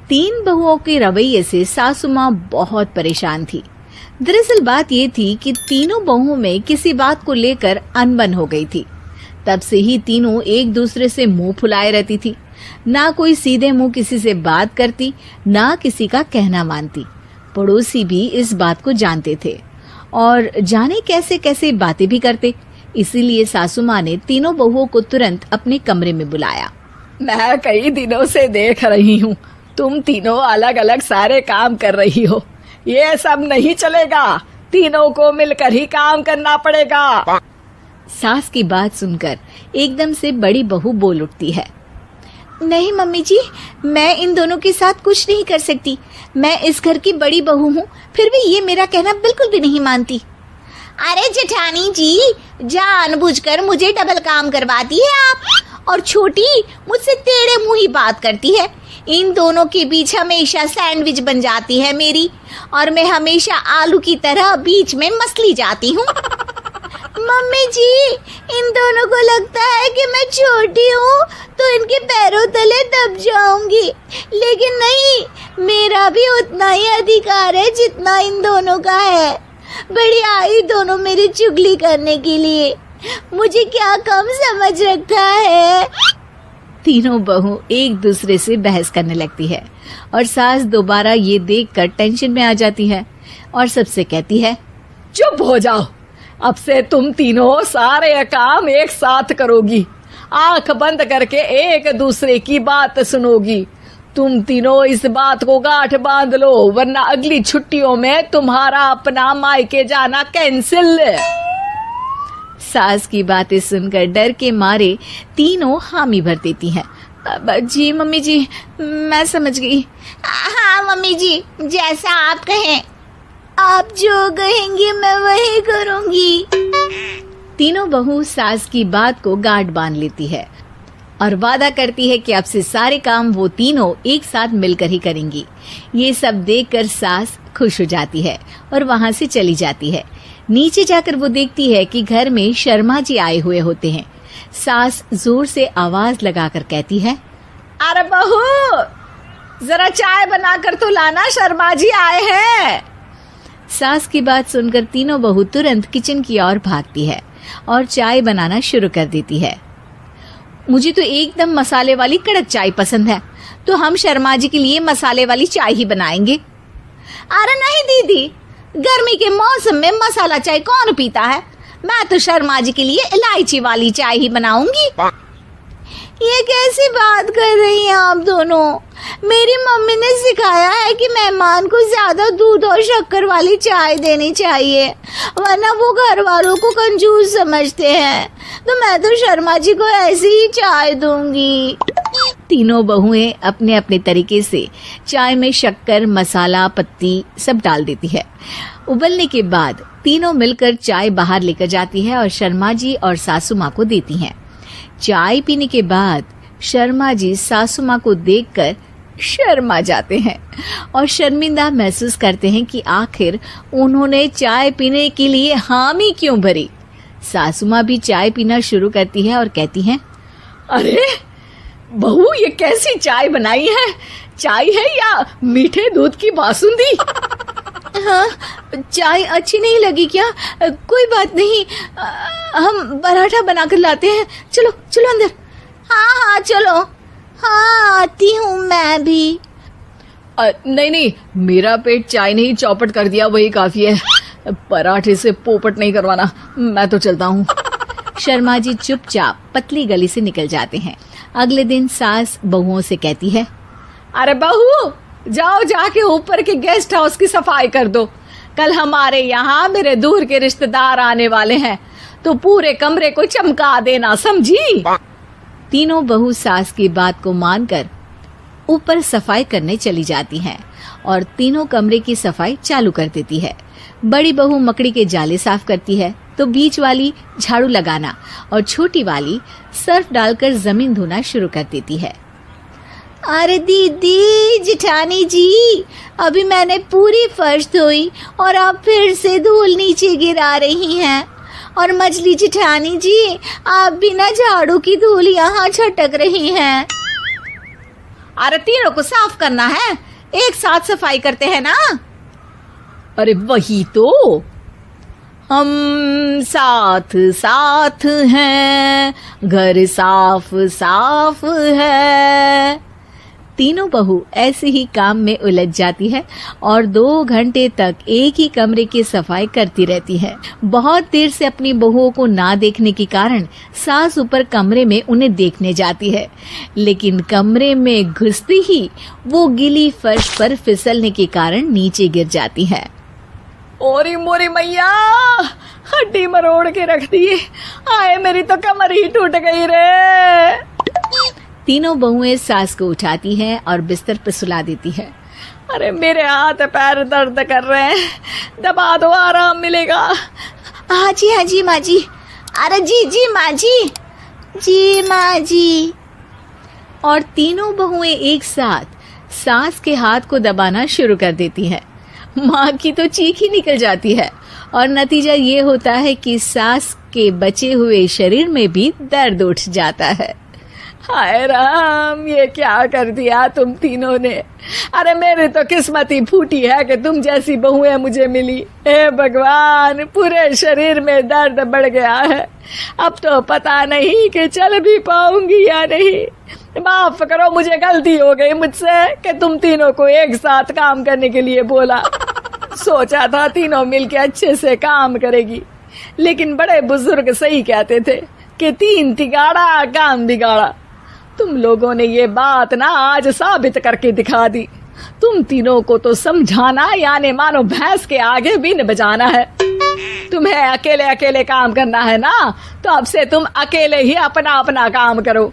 तीन बहुओं के रवैये से सासू माँ बहुत परेशान थी। दरअसल बात ये थी कि तीनों बहुओं में किसी बात को लेकर अनबन हो गई थी। तब से ही तीनों एक दूसरे से मुंह फुलाए रहती थी। ना कोई सीधे मुंह किसी से बात करती, ना किसी का कहना मानती। पड़ोसी भी इस बात को जानते थे और जाने कैसे कैसे बातें भी करते। इसीलिए सासू माँ ने तीनों बहुओं को तुरंत अपने कमरे में बुलाया। मैं कई दिनों से देख रही हूँ, तुम तीनों अलग अलग सारे काम कर रही हो। ये सब नहीं चलेगा, तीनों को मिलकर ही काम करना पड़ेगा। सास की बात सुनकर एकदम से बड़ी बहू बोल उठती है। नहीं मम्मी जी, मैं इन दोनों के साथ कुछ नहीं कर सकती। मैं इस घर की बड़ी बहू हूँ, फिर भी ये मेरा कहना बिल्कुल भी नहीं मानती। अरे जेठानी जी, जानबूझकर मुझे डबल काम करवाती है आप, और छोटी मुझसे टेढ़े मुंह ही बात करती है। इन दोनों के बीच हमेशा सैंडविच बन जाती है मेरी, और मैं हमेशा आलू की तरह बीच में मसली जाती हूँ। मम्मी जी, इन दोनों को लगता है कि मैं छोटी हूँ तो इनके पैरों तले दब जाऊंगी, लेकिन नहीं, मेरा भी उतना ही अधिकार है जितना इन दोनों का है। बड़ी आई दोनों मेरी चुगली करने के लिए, मुझे क्या कम समझ रखा है। तीनों बहू एक दूसरे से बहस करने लगती है और सास दोबारा ये देखकर टेंशन में आ जाती है और सबसे कहती है, चुप हो जाओ, अब से तुम तीनों सारे काम एक साथ करोगी, आंख बंद करके एक दूसरे की बात सुनोगी। तुम तीनों इस बात को गांठ बांध लो, वरना अगली छुट्टियों में तुम्हारा अपना मायके जाना कैंसिल। सास की बातें सुनकर डर के मारे तीनों हामी भर देती हैं। जी मम्मी जी, मैं समझ गई। हाँ मम्मी जी, जैसा आप कहें। आप जो कहेंगी मैं वही करूंगी। तीनों बहू सास की बात को गांठ बांध लेती है और वादा करती है कि अब से सारे काम वो तीनों एक साथ मिलकर ही करेंगी। ये सब देखकर सास खुश हो जाती है और वहाँ से चली जाती है। नीचे जाकर वो देखती है कि घर में शर्मा जी आए हुए होते हैं। सास जोर से आवाज लगाकर कहती है, अरे बहू, जरा चाय बनाकर तो लाना, शर्मा जी आए हैं। सास की बात सुनकर तीनों बहू तुरंत किचन की ओर भागती है और चाय बनाना शुरू कर देती है। मुझे तो एकदम मसाले वाली कड़क चाय पसंद है, तो हम शर्मा जी के लिए मसाले वाली चाय ही बनाएंगे। अरे नहीं दीदी, गर्मी के मौसम में मसाला चाय कौन पीता है? मैं तो शर्मा जी के लिए इलायची वाली चाय ही बनाऊंगी। ये कैसी बात कर रही हैं आप दोनों? मेरी मम्मी ने सिखाया है कि मेहमान को ज्यादा दूध और शक्कर वाली चाय देनी चाहिए, वरना वो घर वालों को कंजूस समझते हैं। तो मैं तो शर्मा जी को ऐसी ही चाय दूंगी। तीनों बहुएं अपने अपने तरीके से चाय में शक्कर, मसाला, पत्ती सब डाल देती है। उबलने के बाद तीनों मिलकर चाय बाहर लेकर जाती है और शर्मा जी और सासू माँ को देती हैं। चाय पीने के बाद शर्मा जी सासू माँ को देखकर शर्मा जाते हैं और शर्मिंदा महसूस करते हैं कि आखिर उन्होंने चाय पीने के लिए हामी क्यों भरी। सासू माँ भी चाय पीना शुरू करती है और कहती हैं, अरे बहू, ये कैसी चाय बनाई है? चाय है या मीठे दूध की बासुंदी? हाँ, चाय अच्छी नहीं लगी क्या? कोई बात नहीं, हम पराठा बनाकर लाते हैं। चलो चलो अंदर। हाँ चलो। हाँ, आती हूँ मैं भी। नहीं, मेरा पेट चाय नहीं चौपट कर दिया, वही काफी है। पराठे से पोपट नहीं करवाना, मैं तो चलता हूँ। शर्मा जी चुपचाप पतली गली से निकल जाते हैं। अगले दिन सास बहुओं से कहती है, अरे बहू, जाओ जाके ऊपर के गेस्ट हाउस की सफाई कर दो। कल हमारे यहाँ मेरे दूर के रिश्तेदार आने वाले हैं, तो पूरे कमरे को चमका देना, समझी? तीनों बहू सास की बात को मानकर ऊपर सफाई करने चली जाती हैं और तीनों कमरे की सफाई चालू कर देती है। बड़ी बहू मकड़ी के जाले साफ करती है, तो बीच वाली झाड़ू लगाना और छोटी वाली सर्फ डालकर जमीन धोना शुरू कर देती है। अरे दीदी, जेठानी जी, अभी मैंने पूरी फर्श धोई और आप फिर से धूल नीचे गिरा रही हैं। और मछली जेठानी जी, आप बिना झाड़ू की धूल यहाँ छटक रही हैं। अरे तीनों को साफ करना है, एक साथ सफाई करते हैं ना। अरे वही तो, हम साथ साथ हैं, घर साफ साफ है। तीनों बहू ऐसे ही काम में उलझ जाती है और 2 घंटे तक एक ही कमरे की सफाई करती रहती है। बहुत देर से अपनी बहुओं को ना देखने के कारण सास ऊपर कमरे में उन्हें देखने जाती है, लेकिन कमरे में घुसती ही वो गीली फर्श पर फिसलने के कारण नीचे गिर जाती है। ओरी मोरी मैया, हड्डी मरोड़ के रख दी। आए मेरी तो कमर ही टूट गई रे। तीनों बहुएं सास को उठाती हैं और बिस्तर पर सुला देती है। अरे मेरे हाथ पैर दर्द कर रहे हैं, दबा दो, आराम मिलेगा। हाँ जी माँ जी। अरे जी माँ जी, जी माँ जी। और तीनों बहुएं एक साथ सास के हाथ को दबाना शुरू कर देती हैं। माँ की तो चीख ही निकल जाती है और नतीजा ये होता है कि सास के बचे हुए शरीर में भी दर्द उठ जाता है। हाय राम, ये क्या कर दिया तुम तीनों ने। अरे मेरी तो किस्मत ही फूटी है कि तुम जैसी बहुएं मुझे मिली। हे भगवान, पूरे शरीर में दर्द बढ़ गया है। अब तो पता नहीं कि चल भी पाऊंगी या नहीं। माफ करो, मुझे गलती हो गई मुझसे कि तुम तीनों को एक साथ काम करने के लिए बोला। सोचा था तीनों मिलके अच्छे से काम करेगी, लेकिन बड़े बुजुर्ग सही कहते थे कि 3 तिगाड़ा काम बिगाड़ा। तुम लोगों ने ये बात ना आज साबित करके दिखा दी। तुम तीनों को तो समझाना यानी मानो भैंस के आगे बीन बजाना है। तुम्हें अकेले अकेले काम करना है ना, तो अब से तुम अकेले ही अपना अपना काम करो।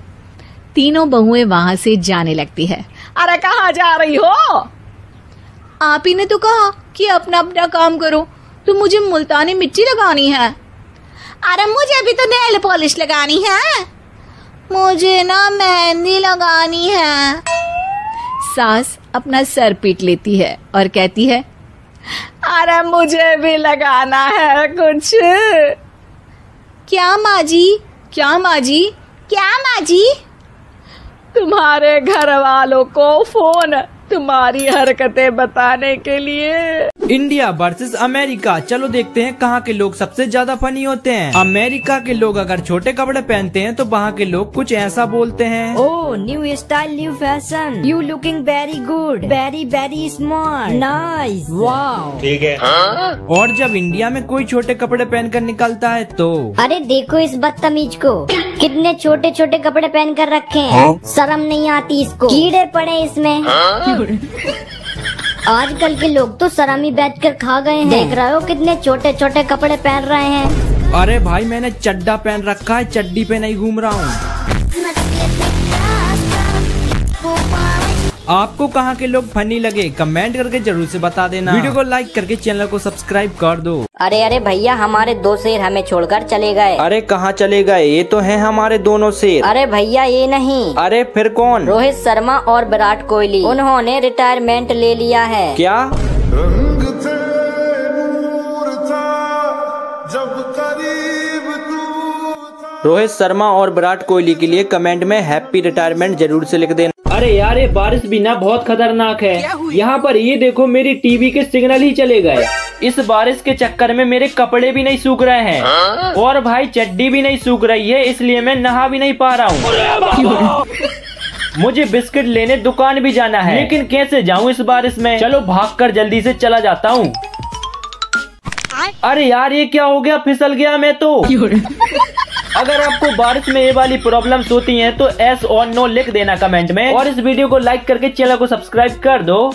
तीनों बहुएं वहां से जाने लगती है। अरे कहाँ जा रही हो? आप ही ने तो कहा कि अपना अपना काम करो, तो मुझे मुल्तानी मिट्टी लगानी है। अरे मुझे भी तो नेल पॉलिश लगानी है, मुझे ना मेहंदी लगानी है। सास अपना सर पीट लेती है और कहती है, अरे मुझे भी लगाना है कुछ। क्या माँ जी? क्या माँ जी? क्या माँ जी? तुम्हारे घर वालों को फोन तुम्हारी हरकतें बताने के लिए। इंडिया वर्सेस अमेरिका, चलो देखते हैं कहाँ के लोग सबसे ज्यादा फनी होते हैं। अमेरिका के लोग अगर छोटे कपड़े पहनते हैं तो वहाँ के लोग कुछ ऐसा बोलते हैं। Oh, new style, new fashion, you looking very good, very very smart, nice, wow. ठीक है। और जब इंडिया में कोई छोटे कपड़े पहनकर निकलता है तो अरे देखो इस बदतमीज को, कितने छोटे छोटे कपड़े पहन कर रखे हैं। शर्म नहीं आती इसको, कीड़े पड़े इसमें। आजकल के लोग तो शर्म ही बैठ कर खा गए हैं। देख रहे हो कितने छोटे छोटे कपड़े पहन रहे हैं। अरे भाई, मैंने चड्डा पहन रखा है, चड्डी पे नहीं घूम रहा हूँ। आपको कहाँ के लोग फनी लगे कमेंट करके जरूर से बता देना। वीडियो को लाइक करके चैनल को सब्सक्राइब कर दो। अरे भैया, हमारे 2 शेर हमें छोड़कर चले गए। अरे कहाँ चले गए? ये तो हैं हमारे दोनों शेर। अरे भैया ये नहीं। अरे फिर कौन? रोहित शर्मा और विराट कोहली, उन्होंने रिटायरमेंट ले लिया है। क्या? रंग थे नूर था जब करीब तू था। रोहित शर्मा और विराट कोहली के लिए कमेंट में हैप्पी रिटायरमेंट जरूर से लिख देना। अरे यार, ये बारिश भी ना बहुत खतरनाक है। यहाँ पर ये देखो, मेरी टीवी के सिग्नल ही चले गए। इस बारिश के चक्कर में मेरे कपड़े भी नहीं सूख रहे हैं और भाई चड्डी भी नहीं सूख रही है, इसलिए मैं नहा भी नहीं पा रहा हूँ। मुझे बिस्किट लेने दुकान भी जाना है, लेकिन कैसे जाऊँ इस बारिश में? चलो भागकर जल्दी से चला जाता हूँ। अरे यार, ये क्या हो गया? फिसल गया मैं तो। अगर आपको बारिश में ये वाली प्रॉब्लम्स होती हैं तो एस और नो लिख देना कमेंट में, और इस वीडियो को लाइक करके चैनल को सब्सक्राइब कर दो।